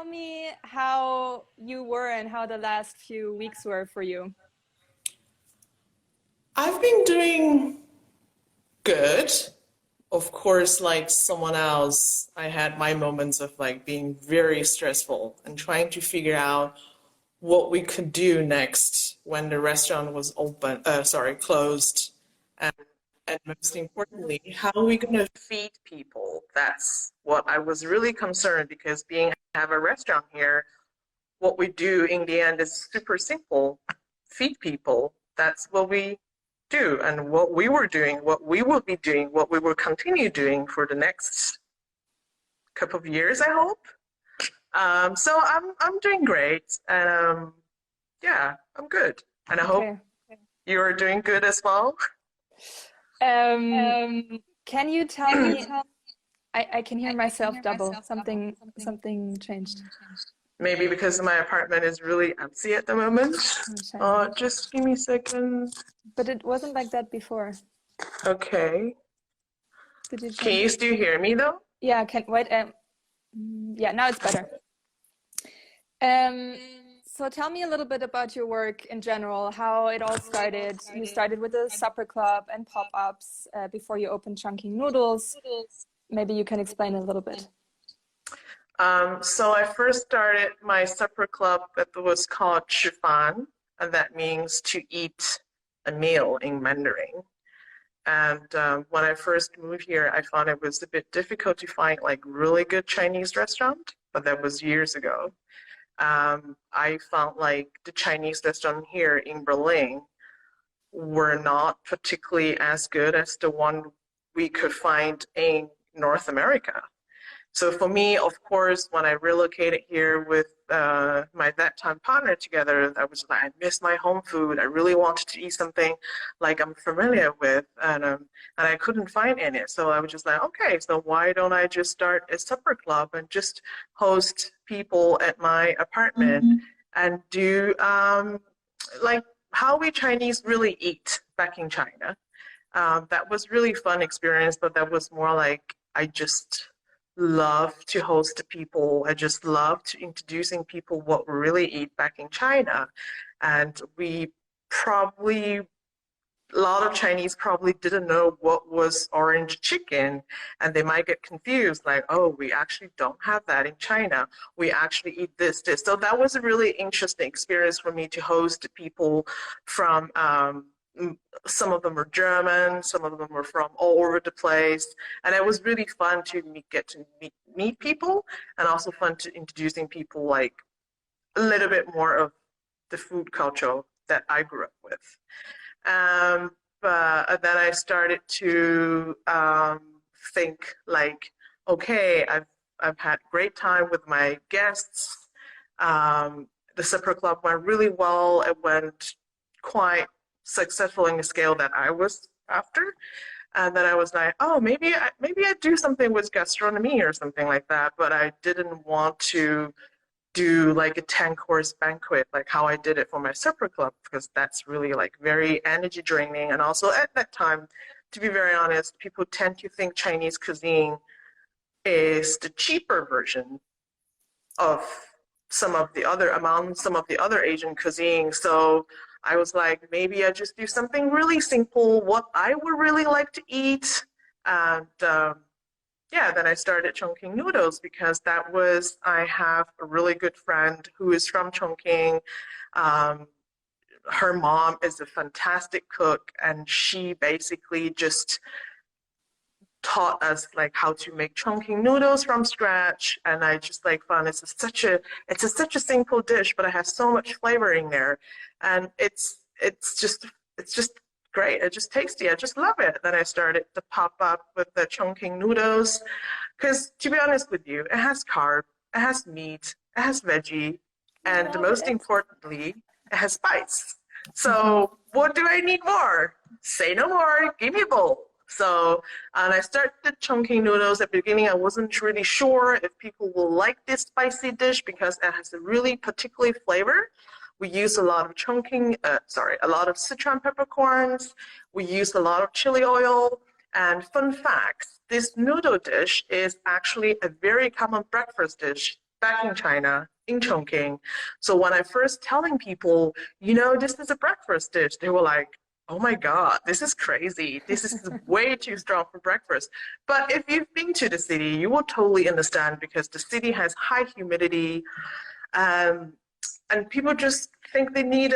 tell me how you were and how the last few weeks were for you. I've been doing good. Of course, like someone else, I had my moments of like being very stressful and trying to figure out what we could do next when the restaurant was closed. And, and most importantly, how are we going to feed people? That's what I was really concerned, because have a restaurant here, what we do in the end is super simple. Feed people. That's what we do, and what we were doing, what we will be doing, what we will continue doing for the next couple of years, I hope. So I'm doing great, and yeah, I'm good, and I hope you're doing good as well. Can you tell me? I can hear myself double. Something changed. Maybe because my apartment is really empty at the moment. Just give me a second. But it wasn't like that before. Okay. Can you still hear me though? Yeah, wait. Yeah, now it's better. So tell me a little bit about your work in general, how it all started. You started with a supper club and pop-ups before you opened Chungking Noodles. Maybe you can explain a little bit. So I first started my supper club that was called 吃饭, and that means to eat a meal in Mandarin. And when I first moved here, I found it was a bit difficult to find like really good Chinese restaurant, but that was years ago. I found like the Chinese restaurant here in Berlin were not particularly as good as the one we could find in North America. So for me, of course, when I relocated here with my that time partner together, I was like, I miss my home food. I really wanted to eat something like I'm familiar with, and I couldn't find any. So I was just like, okay, so why don't I just start a supper club and just host people at my apartment and do like how we Chinese really eat back in China. That was really fun experience, but that was more like I just love to host people. I just love to introducing people what we really eat back in China. And a lot of Chinese probably didn't know what was orange chicken, and they might get confused like, oh, we actually don't have that in China. We actually eat this. So that was a really interesting experience for me to host people from some of them were German, some of them were from all over the place, and it was really fun to get to meet people, and also fun to introducing people like a little bit more of the food culture that I grew up with. But then I started to think like, okay, I've had great time with my guests. The supper club went really well. It went quite successful in the scale that I was after, and then I was like, oh, maybe I do something with gastronomy or something like that. But I didn't want to do like a 10-course banquet like how I did it for my supper club, because that's really like very energy draining. And also at that time, to be very honest, people tend to think Chinese cuisine is the cheaper version of some of the other Asian cuisine. So I was like, maybe I just do something really simple, what I would really like to eat. And yeah, then I started Chungking Noodles because I have a really good friend who is from Chungking. Her mom is a fantastic cook, and she basically just taught us like how to make Chungking noodles from scratch, and I just like found it's such a simple dish, but it has so much flavor in there, and it's just great. It's just tasty. I just love it. Then I started to pop up with the Chungking noodles, because to be honest with you, it has carb, it has meat, it has veggie, and most importantly, it has spice. So what do I need more? Say no more. Give me a bowl. So, and I started Chungking noodles. At the beginning, I wasn't really sure if people will like this spicy dish because it has a really particular flavor. We use a lot of a lot of Sichuan peppercorns. We use a lot of chili oil. And fun fact, this noodle dish is actually a very common breakfast dish back in China, in Chungking. So when I first telling people, you know, this is a breakfast dish, they were like, oh my God, this is crazy. This is way too strong for breakfast. But if you've been to the city, you will totally understand because the city has high humidity. And people just think they need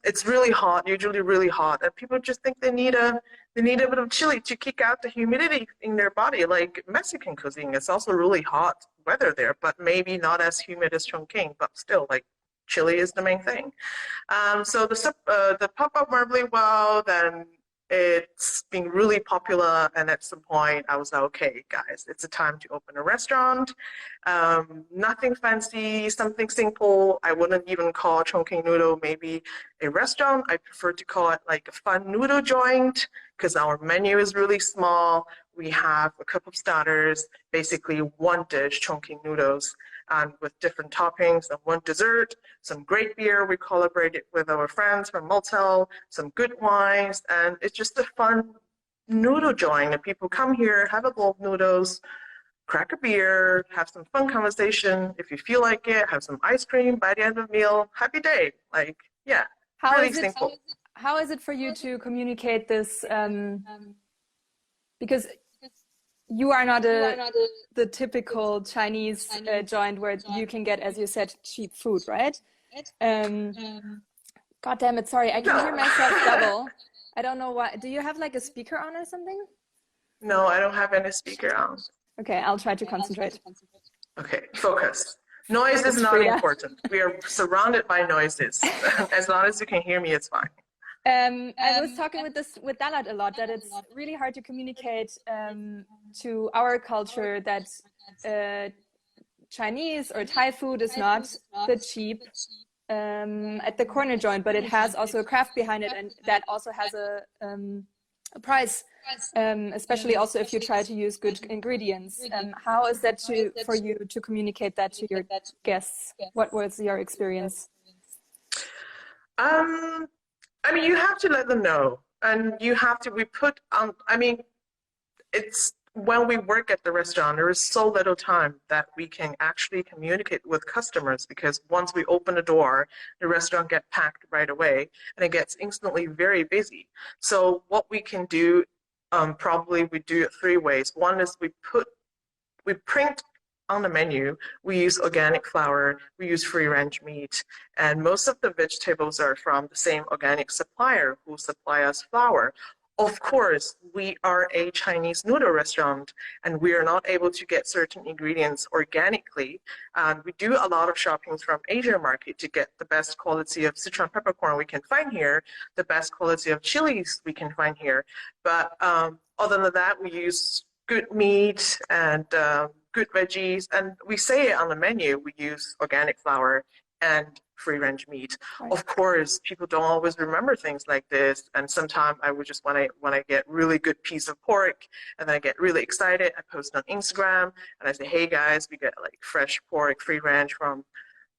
it's really hot, usually really hot, and people just think they need a bit of chili to kick out the humidity in their body. Like Mexican cuisine, it's also really hot weather there, but maybe not as humid as Chongqing, but still, like, chili is the main thing. So the pop-up went really well, then it's been really popular, and at some point I was like, okay, guys, it's a time to open a restaurant. Nothing fancy, something simple. I wouldn't even call Chongqing Noodle maybe a restaurant. I prefer to call it like a fun noodle joint because our menu is really small. We have a couple of starters, basically one dish, Chongqing noodles, and with different toppings, and one dessert, some great beer. We collaborate it with our friends from Motel, some good wines, and it's just a fun noodle joint. And people come here, have a bowl of noodles, crack a beer, have some fun conversation. If you feel like it, have some ice cream by the end of the meal. Happy day. Like, yeah, really simple. How is it for you to communicate this? Because you are not the typical Chinese joint where you can get, as you said, cheap food, right? God damn it, sorry, I can hear myself double. I don't know why. Do you have like a speaker on or something? No, I don't have any speaker on. Okay, I'll try to concentrate. Okay, focus. Noise is not important. We are surrounded by noises. As long as you can hear me, it's fine. I was talking with Dalat a lot, that it's really hard to communicate to our culture that Chinese or Thai food is not the cheap at the corner joint, but it has also a craft behind it, and that also has a price, especially also if you try to use good ingredients. How is that for you to communicate that to your guests? What was your experience? I mean, you have to let them know, and you have to, it's when we work at the restaurant, there is so little time that we can actually communicate with customers, because once we open the door, the restaurant gets packed right away, and it gets instantly very busy. So what we can do, probably we do it 3 ways. One is we print on the menu, we use organic flour, we use free-range meat, and most of the vegetables are from the same organic supplier who supply us flour. Of course, we are a Chinese noodle restaurant, and we are not able to get certain ingredients organically. And we do a lot of shopping from Asian market to get the best quality of Sichuan peppercorn we can find here, the best quality of chilies we can find here. But other than that, we use good meat and good veggies, and we say it on the menu, we use organic flour and free-range meat. Right. Of course, people don't always remember things like this, and sometimes I would just, when I get really good piece of pork, and then I get really excited, I post on Instagram, and I say, hey guys, we get like fresh pork, free-range from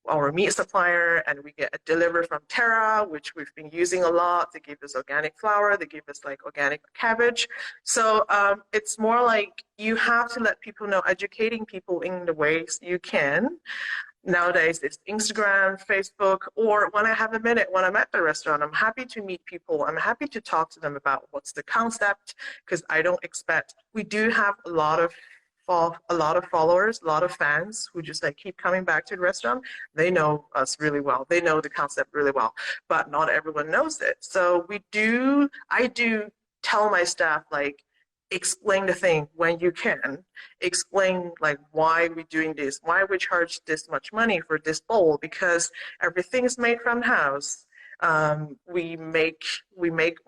our meat supplier, and we get a delivery from Terra, which we've been using a lot. They give us organic flour, they give us like organic cabbage. So it's more like you have to let people know, educating people in the ways you can. Nowadays it's Instagram, Facebook, or when I have a minute, when I'm at the restaurant, I'm happy to meet people. I'm happy to talk to them about what's the concept, because I don't expect, we do have a lot of followers, a lot of fans who just like keep coming back to the restaurant. They know us really well. They know the concept really well, but not everyone knows it. So I do tell my staff, like, explain the thing when you can. Explain like why we're doing this, why we charge this much money for this bowl, because everything is made from house. We make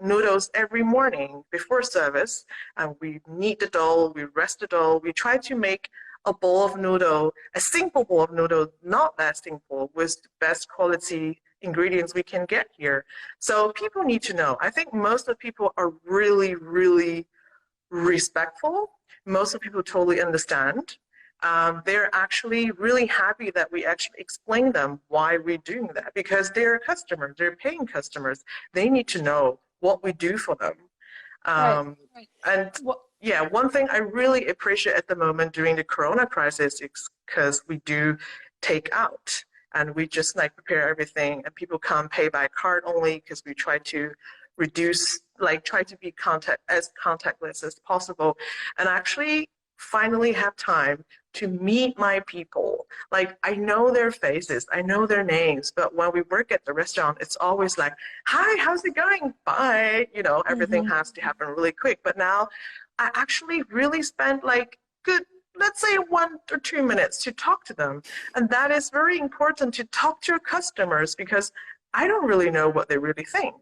noodles every morning before service, and we knead the dough, we rest the dough. We try to make a bowl of noodle, a simple bowl of noodle, not that simple, with the best quality ingredients we can get here. So people need to know. I think most of the people are really, really respectful. Most of the people totally understand. They're actually really happy that we actually explain them why we're doing that, because they're customers, they're paying customers. They need to know what we do for them. Right. And yeah, one thing I really appreciate at the moment during the Corona crisis is because we do take out. And we just like prepare everything, and people come pay by card only, because we try to reduce, like try to be as contactless as possible, and actually finally have time to meet my people. Like, I know their faces, I know their names, but when we work at the restaurant, it's always like, hi, how's it going? Bye. You know, everything has to happen really quick. But now I actually really spend like good, let's say 1 or 2 minutes to talk to them. And that is very important, to talk to your customers, because I don't really know what they really think.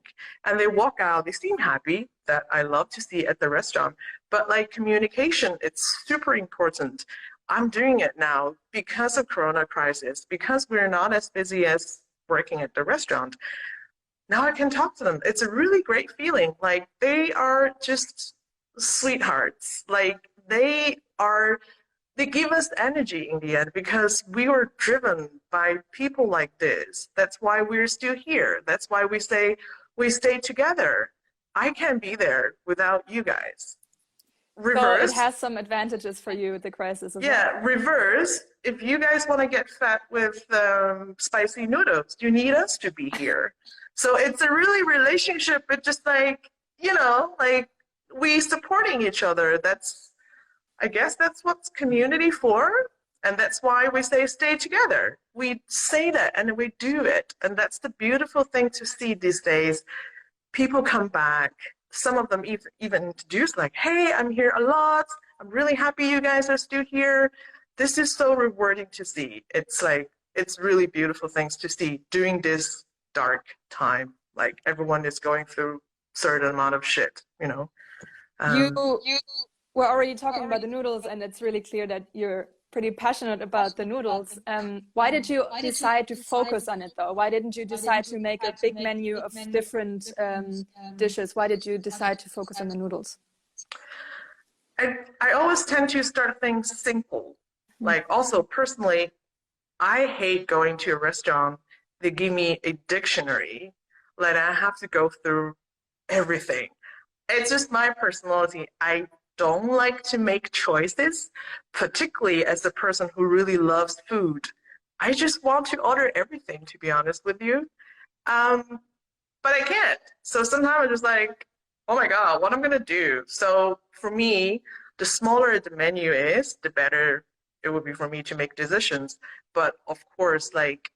And they walk out, they seem happy, that I love to see at the restaurant. But like communication, it's super important. I'm doing it now because of Corona crisis, because we're not as busy as working at the restaurant. Now I can talk to them. It's a really great feeling. Like, they are just sweethearts. Like, they give us energy in the end, because we were driven by people like this. That's why we're still here. That's why we stay together. I can't be there without you guys. Reverse. So it has some advantages for you, the crisis as well. Yeah, reverse. If you guys want to get fat with spicy noodles, you need us to be here. So it's a really relationship. It's just like, you know, like we supporting each other. I guess that's what's community for. And that's why we say stay together. We say that and we do it. And that's the beautiful thing to see these days. People come back. Some of them even introduce like, hey, I'm here a lot. I'm really happy you guys are still here. This is so rewarding to see. It's like, it's really beautiful things to see during this dark time. Like, everyone is going through a certain amount of shit, you know. You were already talking about the noodles, and it's really clear that you're pretty passionate about the noodles. Why did you decide to focus on it, though? Why didn't you decide to make a big menu of different dishes? Why did you decide to focus on the noodles? I always tend to start things simple. Like, also personally, I hate going to a restaurant. They give me a dictionary, like I have to go through everything. It's just my personality. I don't like to make choices, particularly as a person who really loves food. I just want to order everything, to be honest with you. But I can't. So sometimes I'm just like, oh my God, what I'm gonna do? So for me, the smaller the menu is, the better it would be for me to make decisions. But of course, like,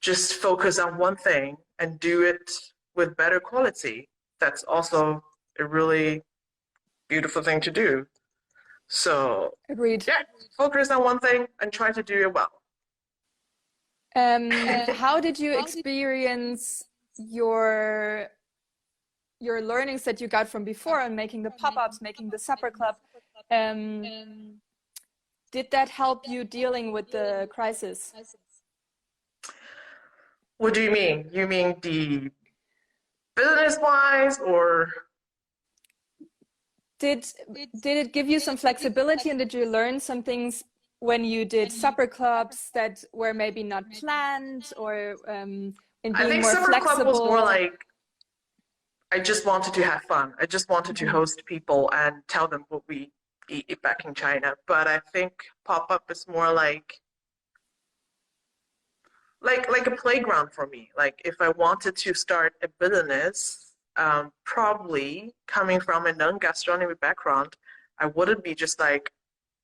just focus on one thing and do it with better quality. That's also a really beautiful thing to do. So agreed. Yeah, focus on one thing and try to do it well. How did you experience your learnings that you got from before and making the pop-ups, making the supper club? Did that help you dealing with the crisis? What do you mean? You mean the business-wise, or? Did it give you some flexibility, and did you learn some things when you did supper clubs that were maybe not planned, or in being I think more supper flexible? club was more like, I just wanted to have fun. I just wanted to host people and tell them what we eat back in China. But I think pop-up is more like a playground for me. Like, if I wanted to start a business, probably coming from a non-gastronomy background, I wouldn't be just like,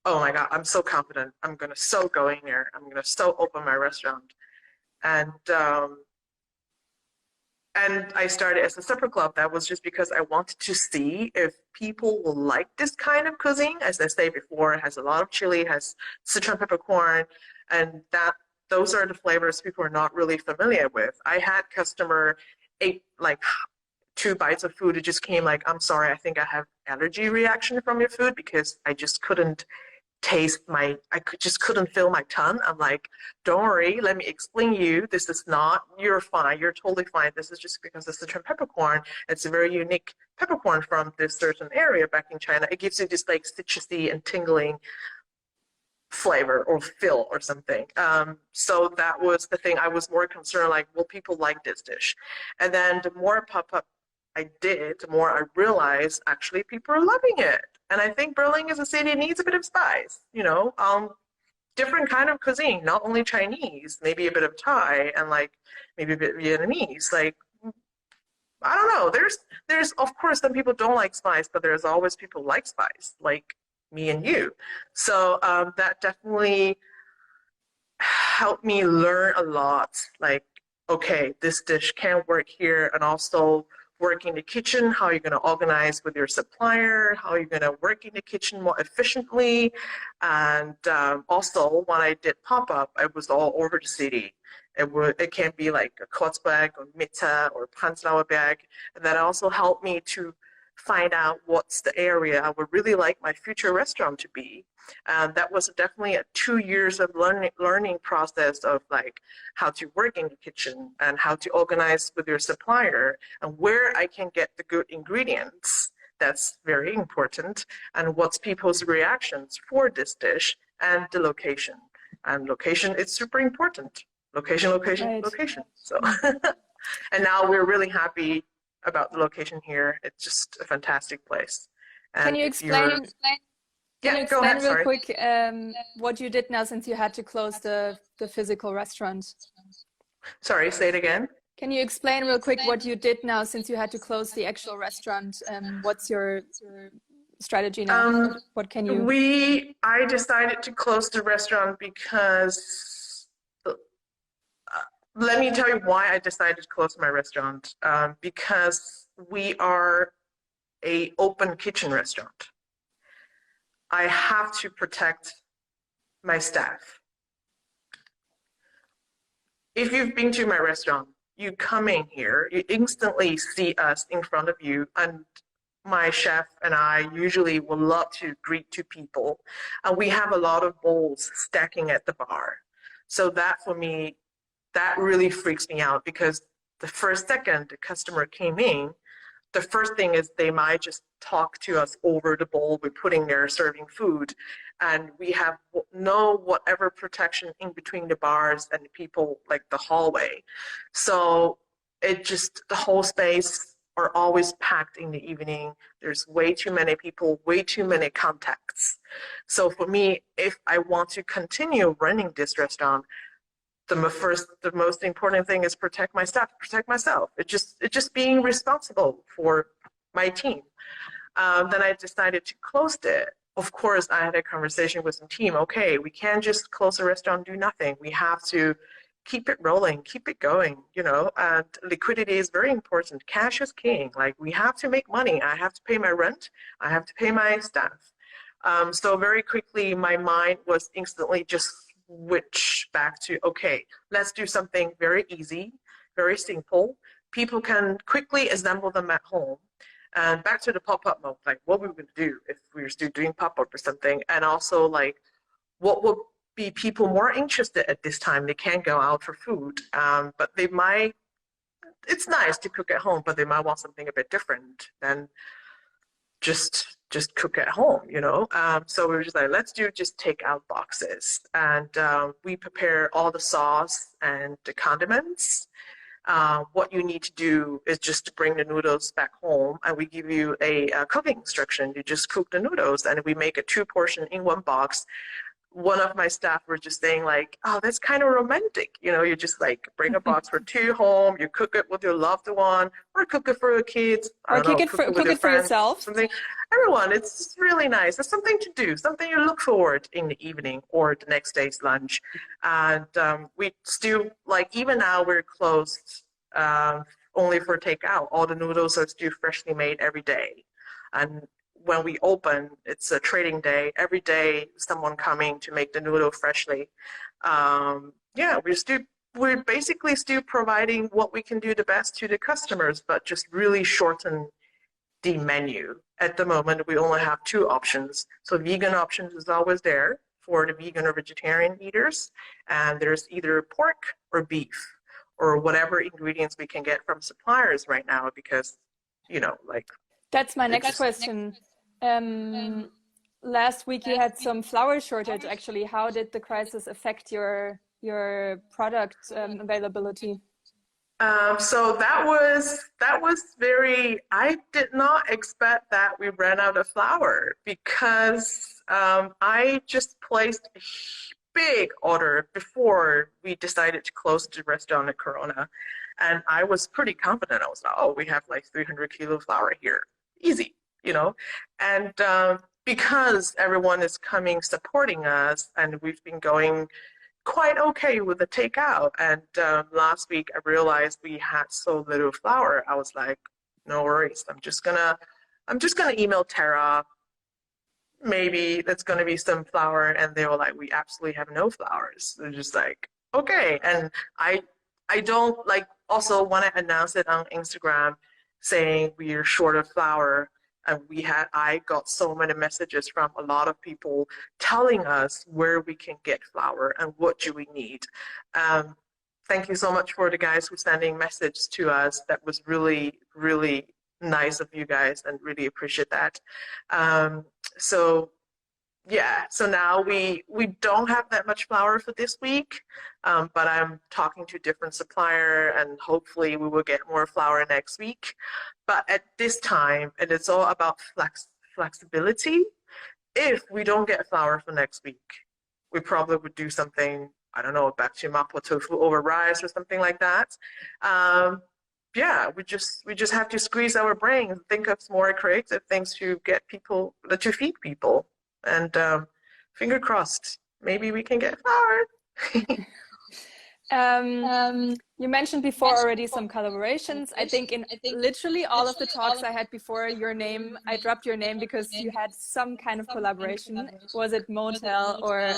oh my God, I'm so confident. I'm gonna so go in here. I'm gonna so open my restaurant. And I started as a supper club. That was just because I wanted to see if people will like this kind of cuisine. As I said before, it has a lot of chili, has Sichuan peppercorn, and those are the flavors people are not really familiar with. I had customer ate like 2 bites of food. It just came like, I'm sorry, I think I have allergy reaction from your food, because I just couldn't just couldn't feel my tongue. I'm like, don't worry, let me explain you. This is not, you're fine, you're totally fine. This is just because it's Sichuan peppercorn. It's a very unique peppercorn from this certain area back in China. It gives you this like citrusy and tingling flavor or feel or something. So that was the thing. I was more concerned, like, will people like this dish? And then the more pop-up I did, the more I realized actually people are loving it. And I think Berlin as a city needs a bit of spice, you know. different kind of cuisine, not only Chinese, maybe a bit of Thai and like maybe a bit Vietnamese. Like, I don't know. There's of course some people don't like spice, but there's always people like spice, like me and you. So that definitely helped me learn a lot. Like, okay, this dish can work here, and also work in the kitchen, how you're going to organize with your supplier, how you're going to work in the kitchen more efficiently. And also, when I did pop-up, I was all over the city. It can be like a Kotzberg or Mitte or Prenzlauer Berg. And that also helped me to find out what's the area I would really like my future restaurant to be. And that was definitely a 2 years of learning process of like how to work in the kitchen and how to organize with your supplier and where I can get the good ingredients. That's very important. And what's people's reactions for this dish, and the location. And location is super important. Location, location, Right. location. So, and now we're really happy about the location here. It's just a fantastic place. And Can you explain? Can you go explain ahead, real sorry. quick what you did now since you had to close the physical restaurant? Sorry, say it again. Can you explain real quick what you did now since you had to close the actual restaurant? What's your strategy now? What can you? I decided to close the restaurant because let me tell you why I decided to close my restaurant. Because we are a open kitchen restaurant. I have to protect my staff. If you've been to my restaurant, you come in here, you instantly see us in front of you, and my chef and I usually will love to greet to people. And we have a lot of bowls stacking at the bar. So that for me, that really freaks me out, because the first second the customer came in, the first thing is they might just talk to us over the bowl we're putting there serving food, and we have no whatever protection in between the bars and the people, like the hallway. So it just, the whole space are always packed in the evening. There's way too many people, way too many contacts. So for me, if I want to continue running this restaurant, the most important thing is protect my staff, protect myself. It's just being responsible for my team. Then I decided to close it. Of course, I had a conversation with the team. Okay, we can't just close the restaurant, do nothing. We have to keep it rolling, keep it going, you know, and liquidity is very important. Cash is king. Like, we have to make money. I have to pay my rent. I have to pay my staff. So very quickly, my mind was instantly just switch back to, okay, let's do something very easy, very simple. People can quickly assemble them at home. And back to the pop-up mode, like what we would do if we were still doing pop-up or something. And also like what would be people more interested at this time. They can't go out for food, but they might, it's nice to cook at home, but they might want something a bit different than just cook at home, you know. So we were just like, let's do just take out boxes, and we prepare all the sauce and the condiments. What you need to do is just to bring the noodles back home, and we give you a cooking instruction. You just cook the noodles, and we make a 2-portion in one box. One of my staff were just saying like, oh, that's kind of romantic. You know, you just like bring a box for 2 home, you cook it with your loved one, or cook it for your kids. Or cook it for yourself. Something. Everyone, it's really nice. It's something to do, something you look forward in the evening or the next day's lunch. And we still, like, even now we're closed only for takeout. All the noodles are still freshly made every day. And when we open, it's a trading day. Every day, someone coming to make the noodle freshly. Yeah, we're basically still providing what we can do the best to the customers, but just really shorten the menu. At the moment, we only have 2 options. So vegan options is always there for the vegan or vegetarian eaters, and there's either pork or beef or whatever ingredients we can get from suppliers right now, because, you know, like. That's my next question. Last week you had some flour shortage. Actually, how did the crisis affect your product availability? So that was very. I did not expect that we ran out of flour, because I just placed big order before we decided to close the restaurant at Corona. And I was pretty confident. I was like, oh, we have like 300 kilo flour here. Easy, you know? And because everyone is coming supporting us, and we've been going quite okay with the takeout. And last week I realized we had so little flour. I was like, no worries. I'm just gonna email Tara. Maybe that's gonna be some flour. And they were like, we absolutely have no flours. They're just like, okay. And I don't like, also when I announced it on Instagram saying we are short of flour, and I got so many messages from a lot of people telling us where we can get flour and what do we need. Thank you so much for the guys who sending messages to us. That was really, really nice of you guys, and really appreciate that. So yeah, so now we don't have that much flour for this week, but I'm talking to a different supplier, and hopefully we will get more flour next week. But at this time, and it's all about flexibility, if we don't get flour for next week, we probably would do something, I don't know, back to mapo tofu over rice or something like that. Yeah, we just have to squeeze our brains, think of more creative things to get people, to feed people. And finger crossed, maybe we can get flour. You mentioned before already some collaborations. I think in literally all of the talks I had before I dropped your name because you had some kind of collaboration. Was it Motel or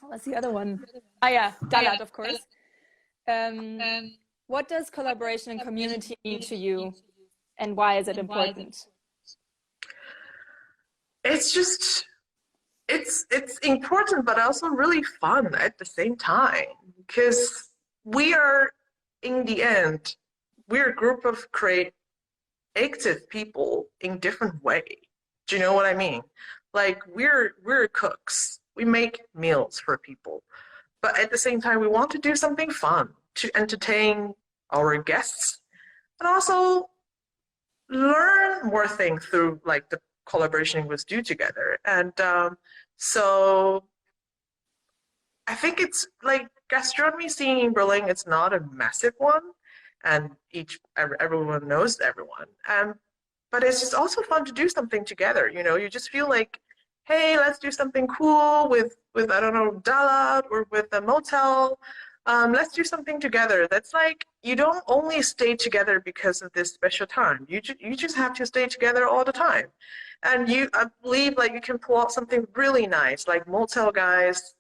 what's the other one? Ah, yeah, Dalat, of course. What does collaboration and community mean to you, and why is it important? It's just, it's important, but also really fun at the same time, because we are, in the end, we're a group of creative people in different way. Do you know what I mean? Like, we're cooks. We make meals for people, but at the same time, we want to do something fun to entertain our guests, and also learn more things through like the collaboration was do together. And so I think it's like gastronomy scene in Berlin, it's not a massive one, and everyone knows everyone. But it's just also fun to do something together. You know, you just feel like, hey, let's do something cool with I don't know, Dalat or with a motel. Let's do something together. That's like, you don't only stay together because of this special time. You just have to stay together all the time. And I believe like you can pull out something really nice. Like Motel Guys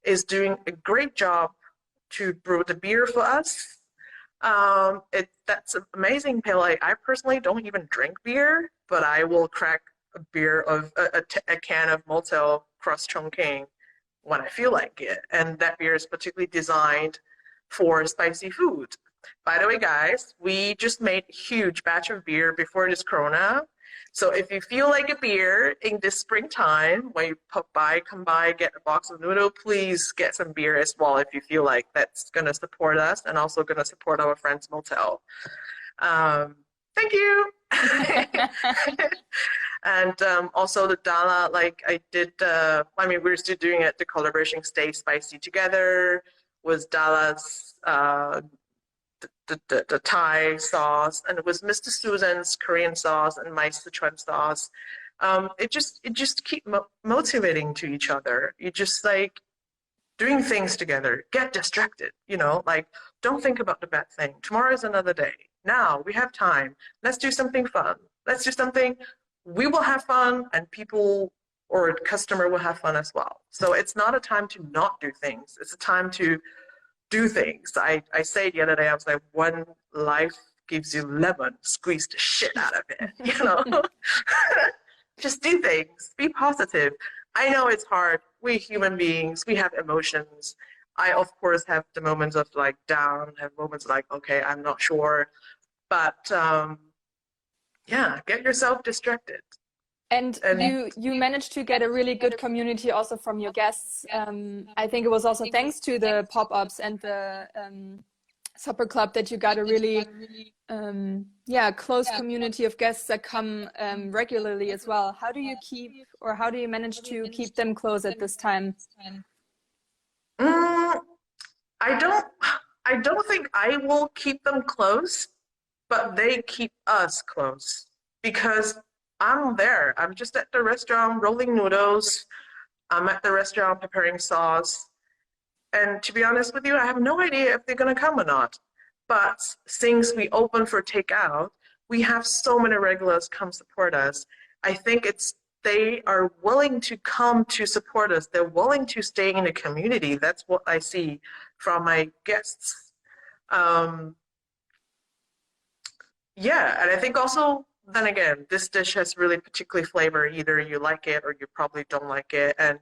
is doing a great job to brew the beer for us. That's amazing. Like, I personally don't even drink beer, but I will crack a beer of a can of Motel cross Chungking when I feel like it. And that beer is particularly designed for spicy food. By the way, guys, we just made a huge batch of beer before this Corona. So if you feel like a beer in this springtime, when you come by, get a box of noodle, please get some beer as well if you feel like that's going to support us and also going to support our friends Motel. Thank you. And also the Dala, like I did, we're still doing it, the collaboration Stay Spicy Together was Dala's the Thai sauce, and it was Mr. Susan's Korean sauce and my Sichuan sauce. It just keep motivating to each other. You just like doing things together, get distracted, you know, like don't think about the bad thing. Tomorrow is another day. Now we have time. Let's do something fun. Let's do something we will have fun, and people or a customer will have fun as well. So it's not a time to not do things. It's a time to do things. I said the other day, I was like, when life gives you lemon, squeeze the shit out of it, you know? Just do things, be positive. I know it's hard. We're human beings, we have emotions. I, of course, have the moments of like down, have moments like, okay, I'm not sure. But yeah, get yourself distracted. And you managed to get a really good community also from your guests. I think it was also thanks to the pop-ups and the supper club that you got a really close community of guests that come regularly as well. How do you manage to keep them close at this time? I don't I don't think I will keep them close, but they keep us close because I'm there. I'm just at the restaurant rolling noodles. I'm at the restaurant preparing sauce. And to be honest with you, I have no idea if they're going to come or not. But since we open for takeout, we have so many regulars come support us. I think they are willing to come to support us. They're willing to stay in the community. That's what I see from my guests. Yeah, and I think also, then again, this dish has really particular flavor. Either you like it or you probably don't like it. And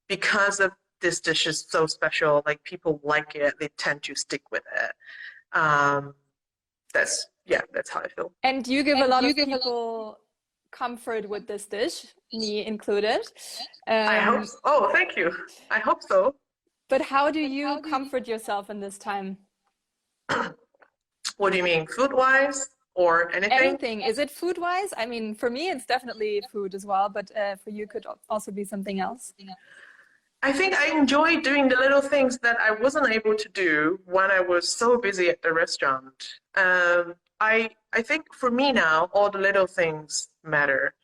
because of this dish is so special, like people like it, they tend to stick with it. That's how I feel. And you give a lot of people comfort with this dish, me included. I hope so. Oh, thank you. I hope so. But how do you comfort yourself in this time? What do you mean, food-wise or anything? Anything. Is it food-wise? I mean, for me, it's definitely food as well, but for you could also be something else. I think I enjoy doing the little things that I wasn't able to do when I was so busy at the restaurant. I think for me now, all the little things matter.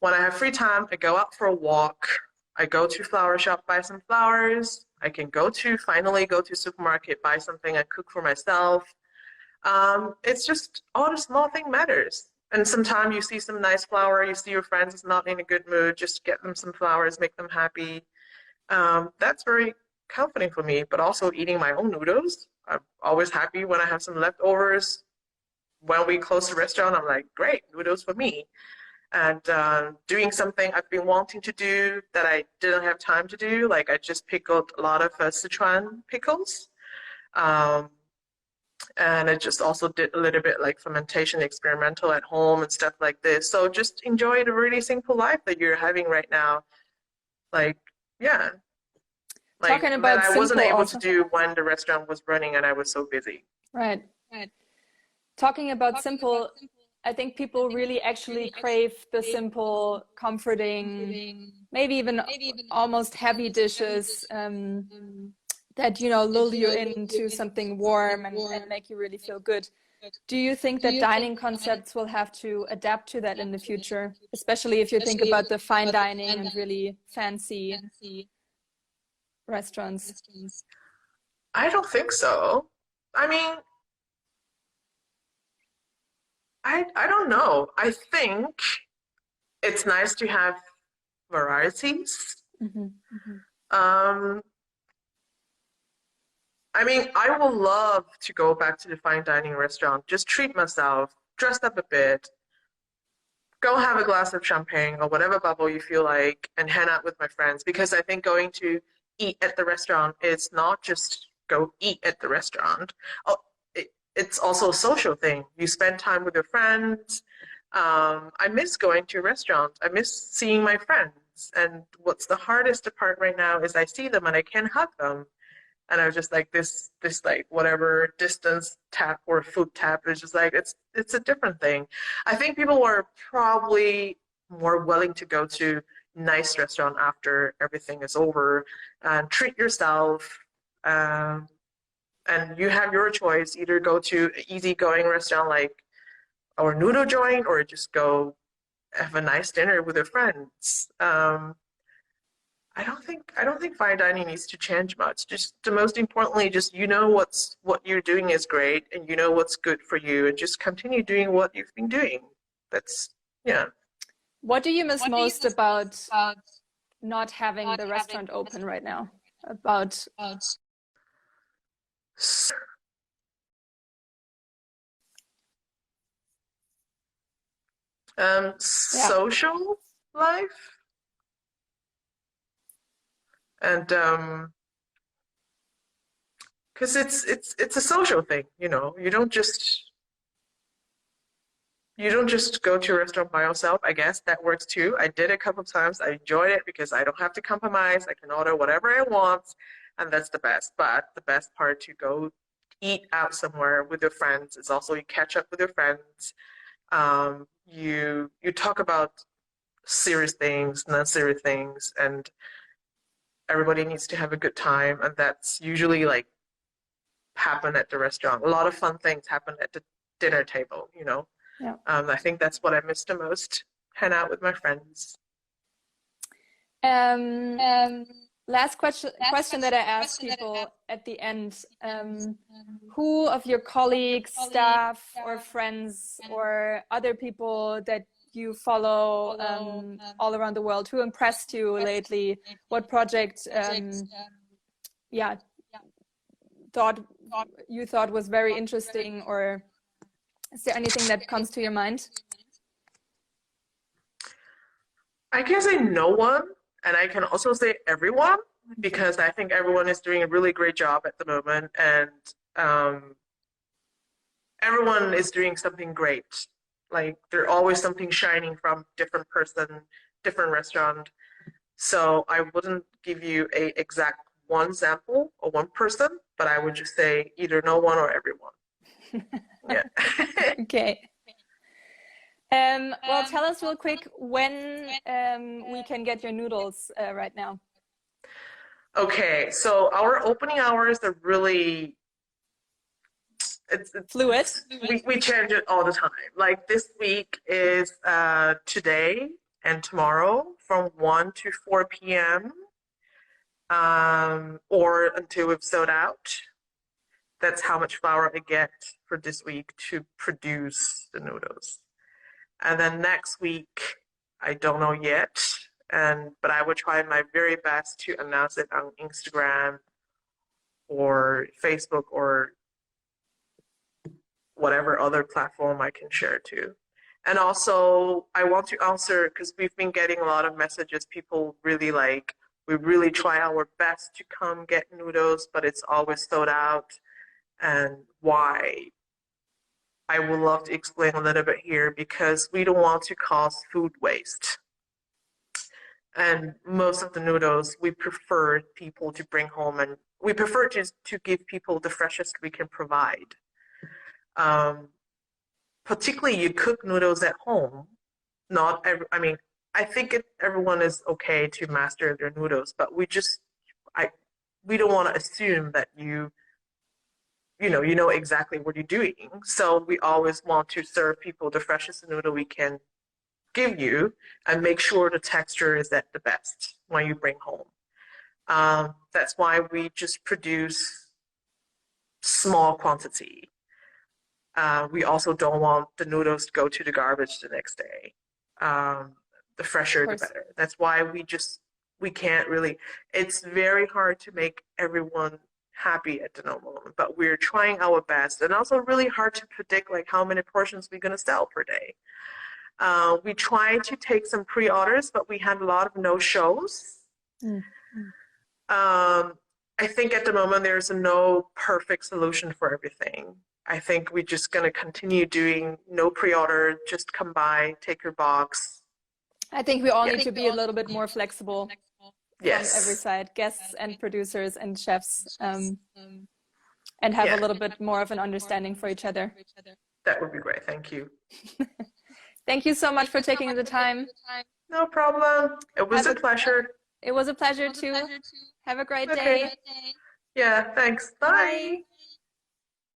When I have free time, I go out for a walk. I go to flower shop, buy some flowers. I can finally go to supermarket, buy something I cook for myself. It's just all the small thing matters. And sometimes you see some nice flower, you see your friends is not in a good mood, just get them some flowers, make them happy. That's very comforting for me, but also eating my own noodles. I'm always happy when I have some leftovers. When we close the restaurant, I'm like, great, noodles for me. And doing something I've been wanting to do that I didn't have time to do, like I just pickled a lot of Sichuan pickles. And I just also did a little bit like fermentation experimental at home and stuff like this. So just enjoy the really simple life that you're having right now. Like, yeah. Like Talking about that I wasn't simple able also. to do when the restaurant was running and I was so busy. Right. Talking about simple, I think people really actually crave the simple, comforting, maybe even almost heavy dishes that, lull you into something warm and make you really feel good. Do you think that dining concepts will have to adapt to that in the future, especially if you think about the fine dining and really fancy restaurants? I don't think so. I mean, I don't know. I think it's nice to have varieties. I mean, I would love to go back to the fine dining restaurant, just treat myself, dress up a bit, go have a glass of champagne or whatever bubble you feel like, and hang out with my friends. Because I think going to eat at the restaurant is not just go eat at the restaurant. Oh, it's also a social thing. You spend time with your friends. I miss going to a restaurant. I miss seeing my friends. And what's the hardest part right now is I see them and I can't hug them. And I was just like this like whatever distance tap or food tap is just like it's a different thing. I think people are probably more willing to go to nice restaurant after everything is over and treat yourself. And you have your choice, either go to an easygoing restaurant like our noodle joint or just go have a nice dinner with your friends. I don't think fine dining needs to change much. Just the most importantly, just what you're doing is great and you know what's good for you and just continue doing what you've been doing. That's yeah. What do you miss most about not having the restaurant open right now? About social life. And because it's a social thing, you don't just go to a restaurant by yourself. I guess that works too. I did it a couple of times. I enjoyed it because I don't have to compromise. I can order whatever I want, and that's the best. But the best part to go eat out somewhere with your friends is also you catch up with your friends. You talk about serious things, non-serious things, and everybody needs to have a good time, and that's usually like happen at the restaurant. A lot of fun things happen at the dinner table, you know. Yeah. I think that's what I miss the most, hang out with my friends. Last question that I ask people at the end. Who of your colleagues, staff, or friends, or other people that you follow all around the world, who impressed you lately? What project you thought was very interesting, or is there anything that comes to your mind? I can say no one, and I can also say everyone, because I think everyone is doing a really great job at the moment, and everyone is doing something great. Like, there's always something shining from different person, different restaurant. So I wouldn't give you a exact one sample or one person, but I would just say either no one or everyone. Yeah. Okay. Well, tell us real quick when we can get your noodles right now. Okay, so our opening hours are really it's fluid. We change it all the time. Like this week is today and tomorrow from 1 to 4 p.m. Or until we've sold out. That's how much flour I get for this week to produce the noodles. And then next week, I don't know yet, but I will try my very best to announce it on Instagram or Facebook or whatever other platform I can share to. And also, I want to answer, because we've been getting a lot of messages, people really like, we really try our best to come get noodles, but it's always sold out, and why. I would love to explain a little bit here, because we don't want to cause food waste. And most of the noodles, we prefer people to bring home, and we prefer to give people the freshest we can provide. Particularly you cook noodles at home. I think everyone is okay to master their noodles, but we don't want to assume that you know exactly what you're doing. So we always want to serve people the freshest noodle we can give you and make sure the texture is at the best when you bring home. That's why we just produce small quantity. We also don't want the noodles to go to the garbage the next day. The fresher, the better. That's why we can't really, it's very hard to make everyone happy at the moment, but we're trying our best, and also really hard to predict like how many portions we're going to sell per day. We try to take some pre-orders, but we had a lot of no-shows. I think at the moment there's no perfect solution for everything. I think we're just going to continue doing no pre-order, just come by, take your box. I think we all need to be a little bit more flexible. Yes. From every side, guests and producers and chefs, and have a little bit more of an understanding for each other. That would be great. Thank you. Thank you so much for taking the time. No problem. It was a pleasure. It was a pleasure too. Have a great day. Yeah, thanks. Bye.